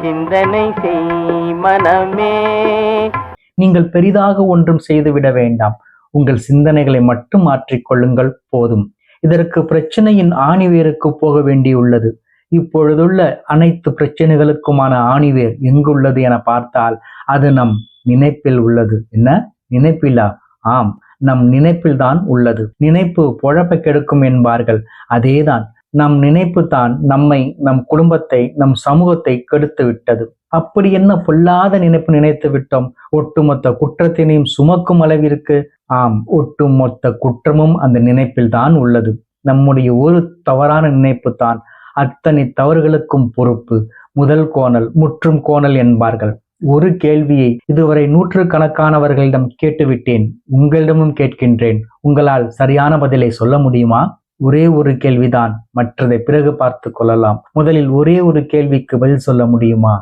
சிந்தனை செய் மனமே. நீங்கள் பெரிதாக ஒன்றும் செய்துவிட வேண்டாம். உங்கள் சிந்தனைகளை மட்டும் மாற்றிக்கொள்ளுங்கள் போதும். இதற்கு பிரச்சனையின் ஆணிவேருக்கு போக வேண்டியுள்ளது. இப்பொழுதுள்ள அனைத்து பிரச்சனைகளுக்குமான ஆணிவேர் எங்குள்ளது என பார்த்தால் அது நம் நினைப்பில் உள்ளது. என்ன நினைப்பிலா? ஆம், நம் நினைப்பில் தான் உள்ளது. நினைப்பு பொழப்ப கெடுக்கும் என்பார்கள். அதேதான், நம் நினைப்பு தான் நம்மை, நம் குடும்பத்தை, நம் சமூகத்தை கெடுத்து விட்டது. அப்படி என்ன பொல்லாத நினைப்பு நினைத்து விட்டோம்? ஒட்டுமொத்த குற்றத்தினையும் சுமக்கும் அளவிற்கு. ஆம், ஒட்டுமொத்த குற்றமும் அந்த நினைப்பில் தான் உள்ளது. நம்முடைய ஒரு தவறான நினைப்பு தான் அத்தனை தவறுகளுக்கும் பொறுப்பு. முதல் கோணல் முற்றும் கோணல் என்பார்கள். ஒரு கேள்வியை இதுவரை நூற்றுக்கணக்கானவர்களிடம் கேட்டுவிட்டேன். உங்களிடமும் கேட்கின்றேன். உங்களால் சரியான பதிலை சொல்ல முடியுமா? ஒரே ஒரு கேள்விதான், மற்றதை பிறகு பார்த்து கொள்ளலாம். முதலில் ஒரே ஒரு கேள்விக்கு பதில் சொல்ல முடியுமா?